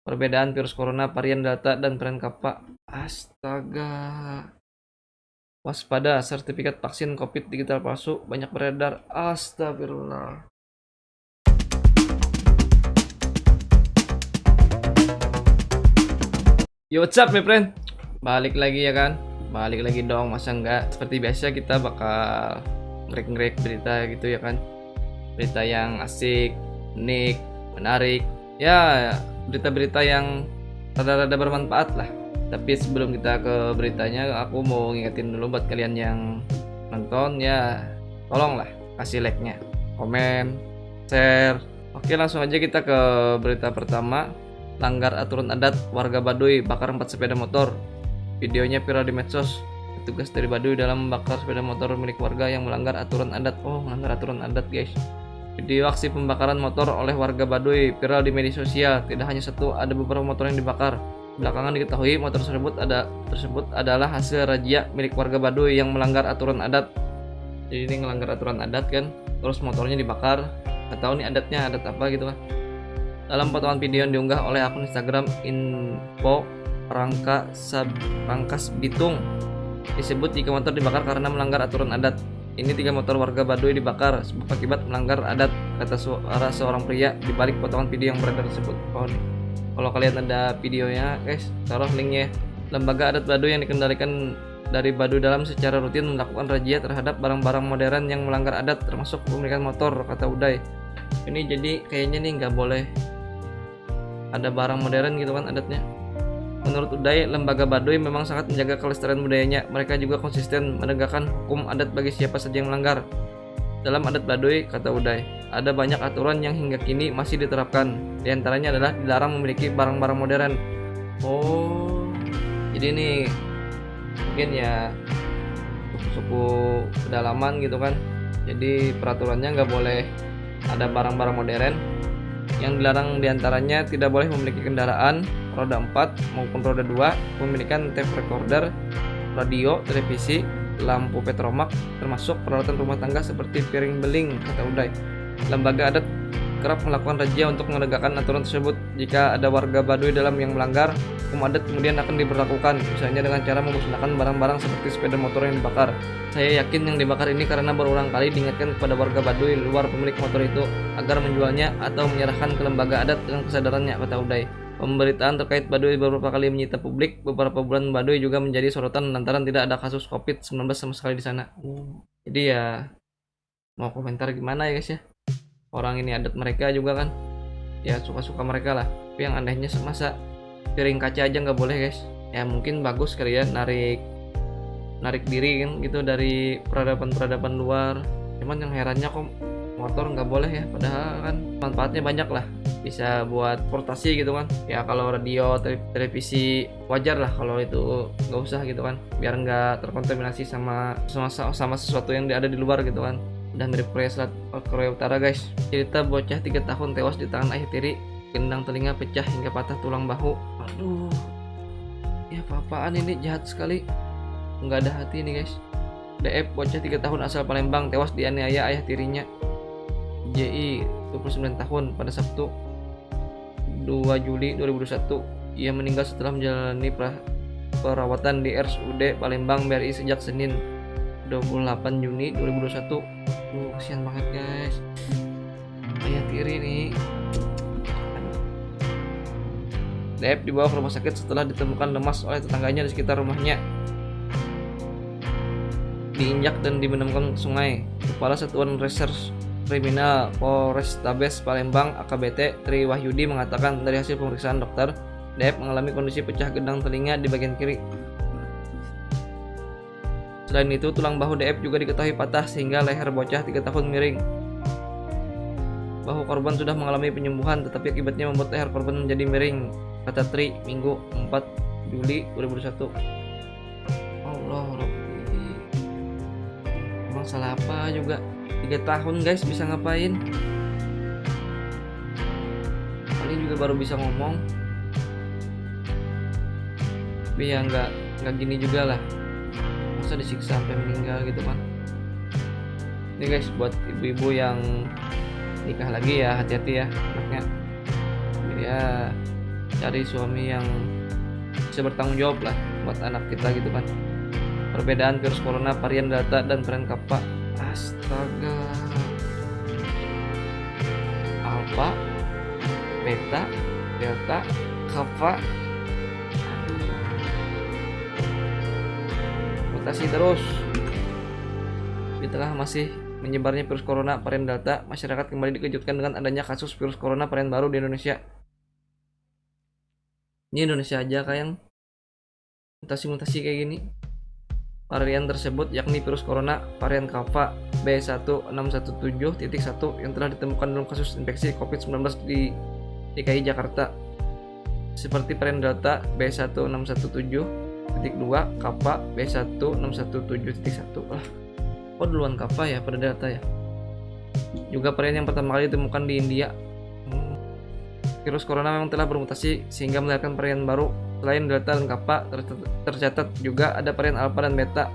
Perbedaan virus corona varian Delta dan varian Kappa. Astaga. Waspada, sertifikat vaksin COVID digital palsu banyak beredar. Astagfirullah. Yo, what's up, my friend? Balik lagi ya kan? Balik lagi dong, masa enggak? Seperti biasa kita bakal ngerek-ngerek berita gitu ya kan? Berita yang asik, unik, menarik. Ya, berita-berita yang rada-rada bermanfaat lah. Tapi sebelum kita ke beritanya, aku mau ngingetin dulu buat kalian yang nonton ya, tolonglah kasih like-nya, komen, share. Oke, langsung aja kita ke berita pertama. Langgar aturan adat, warga Baduy bakar 4 sepeda motor. Videonya viral di medsos. Petugas dari Baduy dalam membakar sepeda motor milik warga yang melanggar aturan adat. Oh, melanggar aturan adat, guys. Video aksi pembakaran motor oleh warga Baduy viral di media sosial. Tidak hanya satu, ada beberapa motor yang dibakar. Belakangan diketahui motor tersebut adalah hasil razia milik warga Baduy yang melanggar aturan adat. Jadi ini melanggar aturan adat kan, terus motornya dibakar. Nggak tahu nih adatnya adat apa gitu kan. Dalam potongan video yang diunggah oleh akun Instagram Info Rangkas Bitung, disebut 3 motor dibakar karena melanggar aturan adat. Ini 3 motor warga Baduy dibakar sebab akibat melanggar adat, kata suara seorang pria di balik potongan video yang beredar tersebut. Oh, kalau kalian ada videonya, guys, taruh linknya. Lembaga adat Baduy yang dikendalikan dari Baduy Dalam secara rutin melakukan razia terhadap barang-barang modern yang melanggar adat, termasuk kepemilikan motor, kata Uday. Ini jadi kayaknya nih nggak boleh ada barang modern gitu kan adatnya. Menurut Uday, lembaga Baduy memang sangat menjaga kelestarian budayanya. Mereka juga konsisten menegakkan hukum adat bagi siapa saja yang melanggar. Dalam adat Baduy, kata Uday, ada banyak aturan yang hingga kini masih diterapkan. Di antaranya adalah dilarang memiliki barang-barang modern. Oh, jadi nih mungkin ya suku pedalaman gitu kan. Jadi peraturannya nggak boleh ada barang-barang modern. Yang dilarang diantaranya tidak boleh memiliki kendaraan roda 4 maupun roda 2, pemilikan tape recorder, radio, televisi, lampu petromak, termasuk peralatan rumah tangga seperti piring beling, kata Uday. Lembaga adat kerap melakukan razia untuk menegakkan aturan tersebut. Jika ada warga Baduy Dalam yang melanggar, hukum adat kemudian akan diberlakukan, misalnya dengan cara memusnahkan barang-barang seperti sepeda motor yang dibakar. Saya yakin yang dibakar ini karena berulang kali diingatkan kepada warga Baduy luar pemilik motor itu agar menjualnya atau menyerahkan ke lembaga adat dengan kesadarannya, kata Uday. Pemberitaan terkait Baduy beberapa kali menyita publik. Beberapa bulan Baduy juga menjadi sorotan lantaran tidak ada kasus COVID-19 sama sekali di sana. Jadi ya mau komentar gimana ya guys ya. Orang ini adat mereka juga kan. Ya suka-suka mereka lah. Tapi yang anehnya masa piring kaca aja nggak boleh guys. Ya mungkin bagus kali ya narik diri kan gitu dari peradaban-peradaban luar. Cuman yang herannya kok motor nggak boleh ya, padahal kan manfaatnya banyak lah, bisa buat portasi gitu kan ya. Kalau radio, televisi wajar lah, kalau itu nggak usah gitu kan, biar nggak terkontaminasi sama sesuatu yang ada di luar gitu kan. Udah mirip Korea Utara guys. Cerita bocah 3 tahun tewas di tangan ayah tiri, gendang telinga pecah hingga patah tulang bahu. Aduh, ya apa-apaan ini, jahat sekali, nggak ada hati nih guys. DF bocah 3 tahun asal Palembang tewas dianiaya ayah tirinya. JI 29 tahun pada Sabtu 2 Juli 2021. Ia meninggal setelah menjalani perawatan di RSUD Palembang BRI sejak Senin 28 Juni 2021. Kasihan banget guys, ayah tiri nih. DF dibawa ke rumah sakit setelah ditemukan lemas oleh tetangganya di sekitar rumahnya. Diinjak dan dibenamkan sungai. Kepala Satuan Reserse Kriminal Polrestabes Palembang AKBT Tri Wahyudi mengatakan dari hasil pemeriksaan dokter, DF mengalami kondisi pecah gendang telinga di bagian kiri. Selain itu, tulang bahu DF juga diketahui patah sehingga leher bocah 3 tahun miring. Bahu korban sudah mengalami penyembuhan, tetapi akibatnya membuat leher korban menjadi miring, kata Tri Minggu 4 Juli 2021. Allah Rabbi, emang salah apa juga? 3 tahun guys bisa ngapain? Paling juga baru bisa ngomong. Tapi ya nggak gini juga lah. Masa disiksa sampai meninggal gitu kan? Ini guys buat ibu-ibu yang nikah lagi ya, hati-hati ya anaknya. Ya cari suami yang bisa bertanggung jawab lah buat anak kita gitu kan. Perbedaan virus corona varian Delta dan varian Kappa. Astaga. Alpha, Beta, Delta, Kappa. Mutasi terus. Di tengah masih menyebarnya virus corona varian Delta, masyarakat kembali dikejutkan dengan adanya kasus virus corona varian baru di Indonesia. Ini Indonesia aja kayak yang mutasi-mutasi kayak gini. Varian tersebut yakni virus corona varian Kappa B1617.1 yang telah ditemukan dalam kasus infeksi COVID-19 di DKI Jakarta. Seperti varian Delta B1617.2, Kappa B1617.1. Kok duluan Kappa ya pada Delta ya? Juga varian yang pertama kali ditemukan di India. Virus corona memang telah bermutasi sehingga melahirkan varian baru. Selain Delta dan Kappa, tercatat juga ada varian Alpha dan Beta.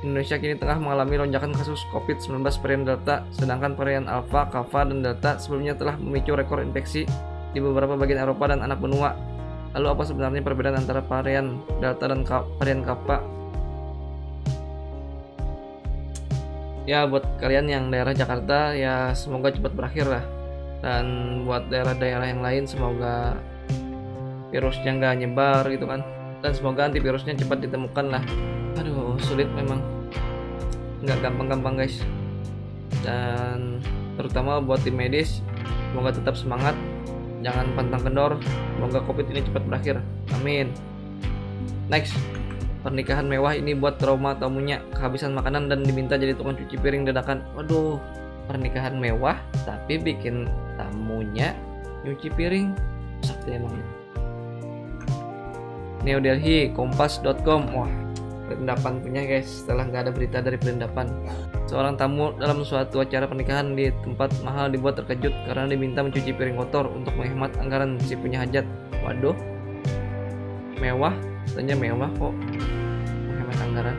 Indonesia kini tengah mengalami lonjakan kasus COVID-19 varian Delta, sedangkan varian Alpha, Kappa, dan Delta sebelumnya telah memicu rekor infeksi di beberapa bagian Eropa dan anak benua. Lalu apa sebenarnya perbedaan antara varian Delta dan varian Kappa? Ya buat kalian yang daerah Jakarta ya semoga cepat berakhir lah. Dan buat daerah-daerah yang lain semoga virusnya nggak nyebar gitu kan, dan semoga antivirusnya cepat ditemukan lah. Aduh sulit memang, nggak gampang-gampang guys. Dan terutama buat tim medis semoga tetap semangat, jangan pantang kendor, semoga covid ini cepat berakhir, amin. Next, pernikahan mewah ini buat trauma tamunya, kehabisan makanan dan diminta jadi tukang cuci piring dadakan. Waduh, pernikahan mewah tapi bikin tamunya nyuci piring, sakti emang. New Delhi, Kompas.com. Wah, perendapan punya guys, setelah nggak ada berita dari perendapan. Seorang tamu dalam suatu acara pernikahan di tempat mahal dibuat terkejut karena diminta mencuci piring kotor untuk menghemat anggaran si punya hajat. Waduh, mewah, katanya mewah kok menghemat anggaran.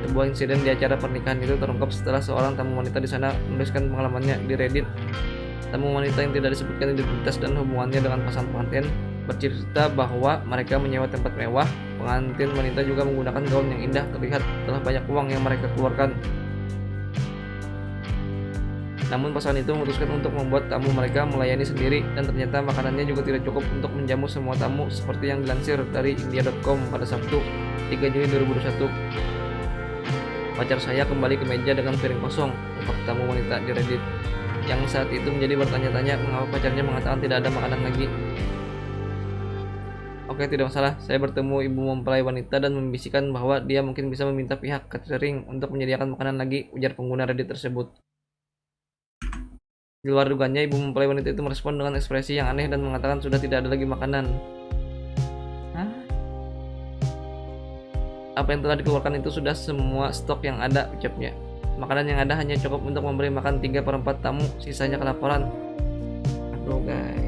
Sebuah insiden di acara pernikahan itu terungkap setelah seorang tamu wanita di sana menuliskan pengalamannya di Reddit. Tamu wanita yang tidak disebutkan identitas dan hubungannya dengan pasangan pengantin bercerita bahwa mereka menyewa tempat mewah. Pengantin wanita juga menggunakan gaun yang indah, terlihat telah banyak uang yang mereka keluarkan. Namun pasangan itu memutuskan untuk membuat tamu mereka melayani sendiri, dan ternyata makanannya juga tidak cukup untuk menjamu semua tamu, seperti yang dilansir dari India.com pada Sabtu 3 Juni 2021. Pacar saya kembali ke meja dengan piring kosong, ungkap tamu wanita di Reddit, yang saat itu menjadi bertanya-tanya mengapa pacarnya mengatakan tidak ada makanan lagi. Oke, tidak masalah. Saya bertemu ibu mempelai wanita dan membisikkan bahwa dia mungkin bisa meminta pihak catering untuk menyediakan makanan lagi, ujar pengguna Reddit tersebut. Di luar dugaannya, ibu mempelai wanita itu merespon dengan ekspresi yang aneh dan mengatakan sudah tidak ada lagi makanan. Hah? Apa yang telah dikeluarkan itu sudah semua stok yang ada, ucapnya. Makanan yang ada hanya cukup untuk memberi makan 3/4 tamu, sisanya kelaparan. Aduh guys.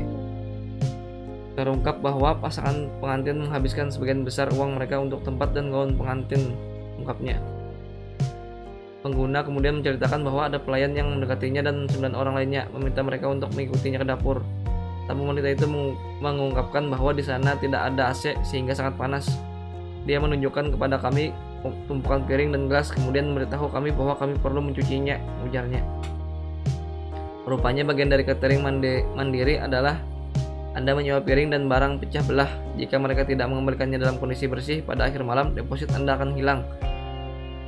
Terungkap bahwa pasangan pengantin menghabiskan sebagian besar uang mereka untuk tempat dan gaun pengantin, ungkapnya. Pengguna kemudian menceritakan bahwa ada pelayan yang mendekatinya dan 9 orang lainnya meminta mereka untuk mengikutinya ke dapur. Tamu wanita itu mengungkapkan bahwa di sana tidak ada AC sehingga sangat panas. Dia menunjukkan kepada kami tumpukan piring dan gelas, kemudian memberitahu kami bahwa kami perlu mencucinya, ujarnya. Rupanya bagian dari catering mandiri adalah Anda menyewa piring dan barang pecah belah. Jika mereka tidak mengembalikannya dalam kondisi bersih pada akhir malam, deposit Anda akan hilang.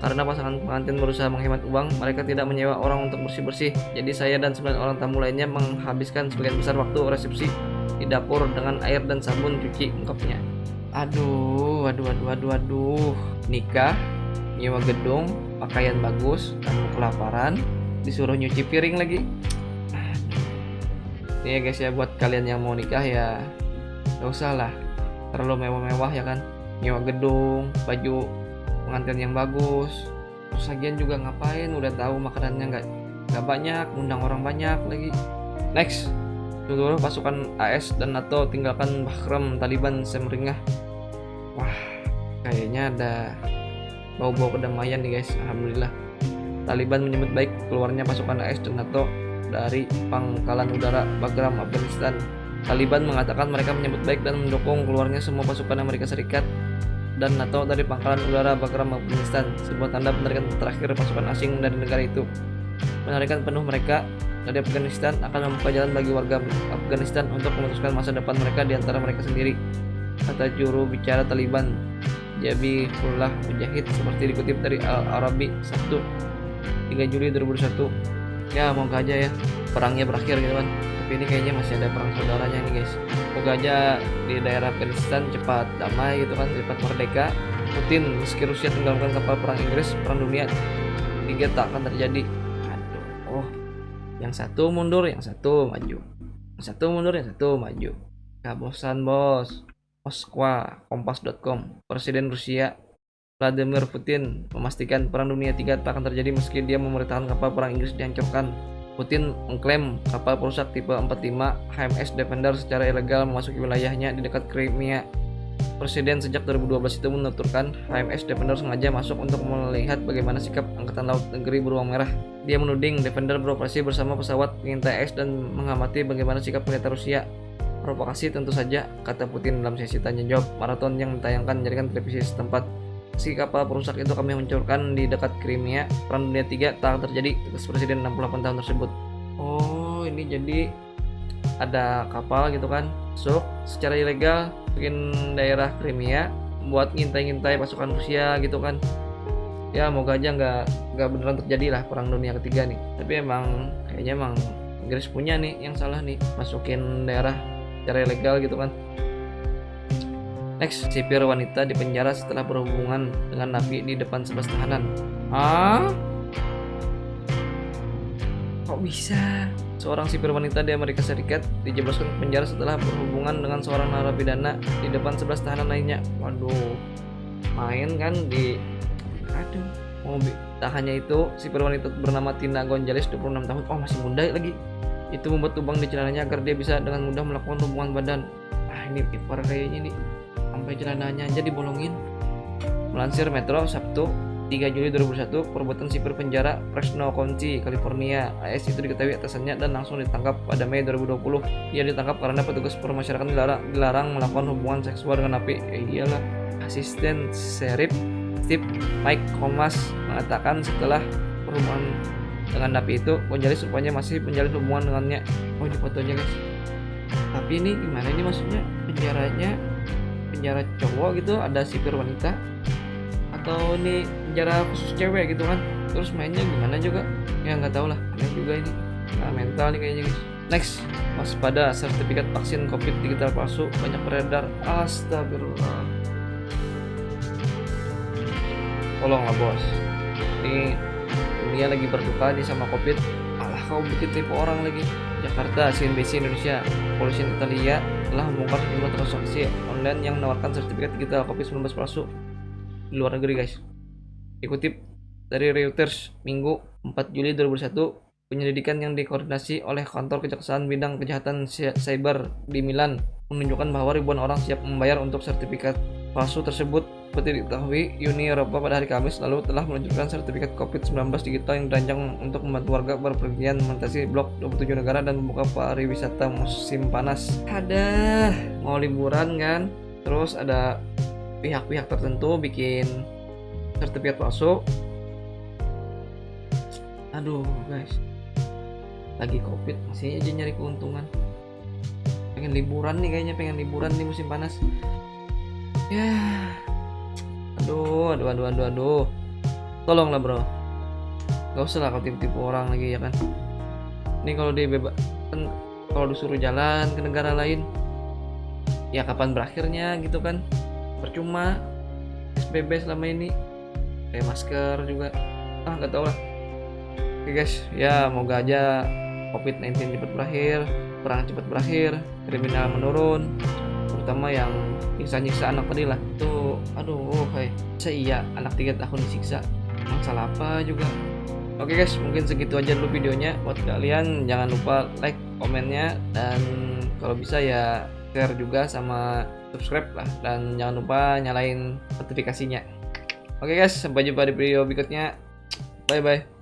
Karena pasangan pengantin berusaha menghemat uang, mereka tidak menyewa orang untuk bersih-bersih. Jadi saya dan 9 orang tamu lainnya menghabiskan sebagian besar waktu resepsi di dapur dengan air dan sabun cuci, ungkapnya. Aduh. Nikah, nyewa gedung, pakaian bagus, tamu kelaparan, disuruh nyuci piring lagi. Ini ya guys ya, buat kalian yang mau nikah ya gak usah lah terlalu mewah-mewah ya kan, nyewa gedung, baju pengantin yang bagus, terus lagian juga ngapain, udah tahu makanannya nggak banyak, undang orang banyak lagi. Next, seluruh pasukan AS dan NATO tinggalkan Bahram, Taliban semeringah. Wah, kayaknya ada bau-bau kedamaian nih guys, alhamdulillah. Taliban menyebut baik keluarnya pasukan AS dan NATO dari Pangkalan Udara Bagram, Afghanistan. Taliban mengatakan mereka menyambut baik dan mendukung keluarnya semua pasukan Amerika Serikat dan NATO dari pangkalan udara Bagram Afghanistan, sebuah tanda penarikan terakhir pasukan asing dari negara itu. Penarikan penuh mereka dari Afghanistan akan membuka jalan bagi warga Afghanistan untuk memutuskan masa depan mereka di antara mereka sendiri, kata juru bicara Taliban, Zabihullah Mujahid, seperti dikutip dari Al-Arabi Sabtu 3 Juli 2021. Ya, moga aja ya perangnya berakhir gitu kan. Tapi ini kayaknya masih ada perang saudaranya nih guys. Moga aja di daerah Afghanistan cepat damai gitu kan, cepat merdeka. Putin, meski Rusia tenggelamkan kapal perang Inggris, perang dunia 3 tak akan terjadi. Aduh, oh, yang satu mundur, yang satu maju. Yang satu mundur, yang satu maju. Gak bosan bos. Moskwa, Kompas.com. Presiden Rusia Vladimir Putin memastikan perang dunia 3 tak akan terjadi meski dia memerintahkan kapal perang Inggris dihancurkan. Putin mengklaim kapal perusak tipe 45 HMS Defender secara ilegal memasuki wilayahnya di dekat Crimea. Presiden sejak 2012 itu menuturkan HMS Defender sengaja masuk untuk melihat bagaimana sikap Angkatan Laut Negeri Beruang Merah. Dia menuding Defender beroperasi bersama pesawat pengintai X dan mengamati bagaimana sikap militer Rusia. Provokasi tentu saja, kata Putin dalam sesi tanya jawab maraton yang ditayangkan jaringan televisi setempat. Si kapal perusak itu kami hancurkan di dekat Crimea. Perang dunia 3 tak terjadi, tegas Presiden 68 tahun tersebut. Oh, ini jadi ada kapal gitu kan, masuk secara ilegal bikin daerah Crimea buat ngintai-ngintai pasukan Rusia gitu kan. Ya, moga aja nggak beneran terjadi lah perang dunia ketiga nih. Tapi emang kayaknya emang Inggris punya nih yang salah nih, masukin daerah secara ilegal gitu kan. Next, sipir wanita dipenjara setelah berhubungan dengan napi di depan 11 tahanan. Ah? Kok bisa? Seorang sipir wanita di Amerika Serikat dijebloskan ke penjara setelah berhubungan dengan seorang narapidana di depan 11 tahanan lainnya. Waduh, main kan di... Aduh, mobil. Tak hanya itu, sipir wanita bernama Tina Gonzalez, 26 tahun. Oh, masih muda lagi. Itu membuat lubang di celananya agar dia bisa dengan mudah melakukan hubungan badan. Ah, ini ipar kayaknya nih. Sampai celananya aja dibolongin. Melansir Metro Sabtu 3 Juli 2021, perbuatan sipir penjara Fresno County, California, AS itu diketahui atasannya dan langsung ditangkap pada Mei 2020. Ia ditangkap karena petugas permasyarakatan dilarang melakukan hubungan seksual dengan napi. Iyalah. Asisten Sheriff Steve Mike Comas mengatakan setelah berhubungan dengan napi itu, Gonzales rupanya masih menjalin hubungan dengannya. Oh, ini fotonya guys. Tapi ini gimana ini maksudnya penjaranya? Penjara cowok gitu, ada sipir wanita, atau ini penjara khusus cewek gitu kan? Terus mainnya gimana juga? Ya nggak tahu lah, aneh juga ini. Nah, mental nih kayaknya guys. Next, waspada sertifikat vaksin COVID digital palsu banyak beredar. Astagfirullah. Tolonglah bos. Ini dunia lagi berduka nih sama COVID. Alah, kau bikin tipu orang lagi. Jakarta, CNBC Indonesia, Kepolisian Italia telah membongkar sejumlah transaksi online yang menawarkan sertifikat digital COVID-19 palsu di luar negeri guys. Dikutip dari Reuters, Minggu 4 Juli 2021, penyelidikan yang dikoordinasi oleh kantor kejaksaan bidang kejahatan cyber di Milan menunjukkan bahwa ribuan orang siap membayar untuk sertifikat palsu tersebut. Seperti diketahui, Uni Eropa pada hari Kamis lalu telah meluncurkan sertifikat COVID-19 digital yang dirancang untuk membantu warga berpergian melintasi blok 27 negara dan membuka pariwisata musim panas. Ada mau liburan kan, terus ada pihak-pihak tertentu bikin sertifikat palsu. Aduh guys, lagi COVID masih aja nyari keuntungan. Pengen liburan nih kayaknya, pengen liburan di musim panas. Ya, aduh. Tolonglah bro, gak usah lah kau tipu-tipu orang lagi ya kan. Ini kalau dibebaskan, kalau disuruh jalan ke negara lain, ya kapan berakhirnya gitu kan? Percuma SBB selama ini, kayak masker juga. Gak tau lah. Oke guys, ya moga aja COVID-19 cepat berakhir, perang cepat berakhir, kriminal menurun, terutama yang nyiksa anak tadi lah. Tuh, aduh, iya anak 3 tahun disiksa, emang salah apa juga. Oke guys, mungkin segitu aja dulu videonya. Buat kalian jangan lupa like, komennya, dan kalau bisa ya share juga sama subscribe lah, dan jangan lupa nyalain notifikasinya. Oke guys, sampai jumpa di video berikutnya. Bye bye.